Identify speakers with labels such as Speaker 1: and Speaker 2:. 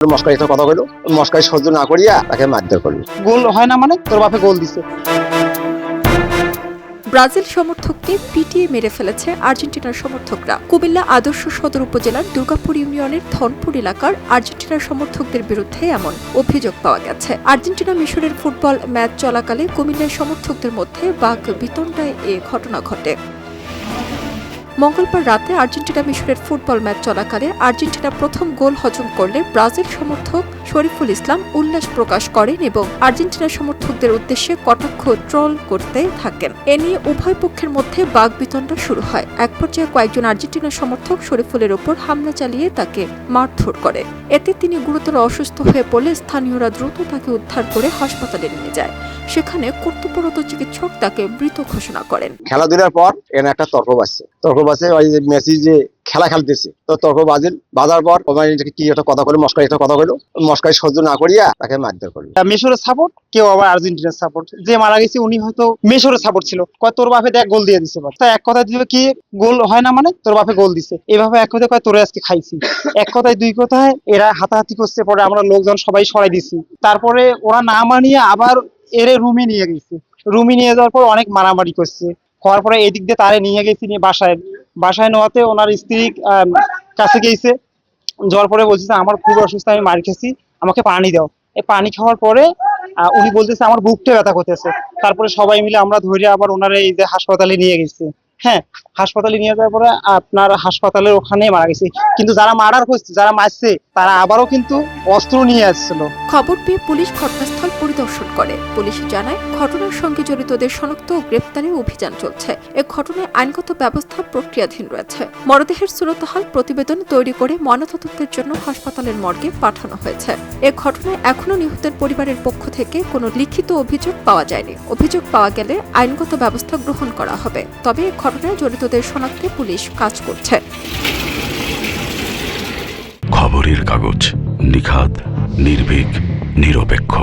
Speaker 1: মস্কারি তো কথা কইলো, মস্কারি সহ্য না করিয়া তাকে মারধর করলো।
Speaker 2: গোল হয় না মানে তোর বাপে গোল দিছে।
Speaker 3: ব্রাজিল সমর্থককে পিটিয়ে মেরে ফেলেছে আর্জেন্টিনার সমর্থকরা। কুমিল্লা আদর্শ সদর উপজেলার দুর্গাপুর ইউনিয়নের ধনপুর এলাকার আর্জেন্টিনার সমর্থকদের বিরুদ্ধে এমন অভিযোগ পাওয়া গেছে। আর্জেন্টিনা মিশরের ফুটবল ম্যাচ চলাকালে কুমিল্লার সমর্থকদের মধ্যে বাক বিতণ্ডায় এ ঘটনা ঘটে। মঙ্গলবার রাতে আর্জেন্টিনা মিশরের ফুটবল ম্যাচ চলাকালে আর্জেন্টিনা প্রথম গোল হজম করলে ব্রাজিল সমর্থক শরীফুল ইসলাম উল্লাস প্রকাশ করেন এবং আর্জেন্টিনা সমর্থকদের উদ্দেশ্যে কটাক্ষ ট্রল করতে থাকেন। এ নিয়ে উভয় পক্ষের মধ্যে বাকবিতণ্ডা শুরু হয়। এক পর্যায়ে কয়েকজন আর্জেন্টিনা সমর্থক শরীফুলের ওপর হামলা চালিয়ে তাকে মারধর করে। এতে তিনি গুরুতর অসুস্থ হয়ে পড়লে স্থানীয়রা দ্রুত তাকে উদ্ধার করে হাসপাতালে নিয়ে যায়। সেখানে কর্তব্যরত চিকিৎসক তাকে মৃত ঘোষণা করেন।
Speaker 1: খেলাধুলার পর এখানে একটা তর্ক বাজছে ওই যে মেসি যে খেলা খেলতেছে, তো তর্ক বাজার পর কি একটা কথা কইলো, মস্কারি একটা কথা কইলো, মস্কারি সহ্য না করিয়া তাকে মারধর করলো।
Speaker 2: মেশরের সাপোর্ট, কেউ আবার আর্জেন্টিনার সাপোর্ট। যে মারা গেছে উনি হয়তো মেশরের সাপোর্ট ছিল, কয় তোর বাপে দেখ গোল দিয়ে দিছে। এক কথা দিবে কি গোল হয় না মানে তোর বাপে গোল দিছে, এইভাবে এক কথায় কয় তোরে আজকে খাইছি। এক কথায় দুই কথায় এরা হাতাহাতি করছে, পরে আমরা লোকজন সবাই সরাই দিছি। তারপরে ওরা না মানিয়ে আবার এরে রুমে নিয়ে গেছে। রুমে নিয়ে যাওয়ার পর অনেক মারামারি করছে। হওয়ার পরে এদিক দিয়ে তারে নিয়ে গেছি, নিয়ে বাসায় নেওয়াতে ওনার স্ত্রী কাছে গেছে। যাওয়ার পরে বলছে আমার খুব অসুস্থ, আমি মার খেয়েছি, আমাকে পানি দাও। এই পানি খাওয়ার পরে উনি বলতেছে আমার বুকটা ব্যথা করতেছে। তারপরে সবাই মিলে আমরা ধরে আবার ওনার এই যে হাসপাতালে নিয়ে গেছি। হ্যাঁ, হাসপাতালে নিয়ে যাওয়ার পরে আপনার হাসপাতালের ওখানে মারা গেছে। কিন্তু যারা যারা মারছে তারা আবারও কিন্তু অস্ত্র নিয়ে আসছিল।
Speaker 3: খবর পেয়ে পুলিশ ঘটনাস্থল পরিদর্শন করে। পুলিশ জানায় ঘটনার সঙ্গে জড়িতদের শনাক্ত ও গ্রেফতারে অভিযান চলছে। এ ঘটনায় আইনগত ব্যবস্থা প্রক্রিয়াধীন রয়েছে। মরদেহের সুরতহাল প্রতিবেদন তৈরি করে ময়নাতদন্তের জন্য হাসপাতালের মর্গে পাঠানো হয়েছে। এ ঘটনায় এখনো নিহতের পরিবারের পক্ষ থেকে কোনো লিখিত অভিযোগ পাওয়া যায়নি। অভিযোগ পাওয়া গেলে আইনগত ব্যবস্থা গ্রহণ করা হবে। তবে এ ঘটনায় জড়িতদের শনাক্তে পুলিশ কাজ করছে।
Speaker 4: খবরের কাগজ, নিখাদ, নির্ভীক, নিরপেক্ষ।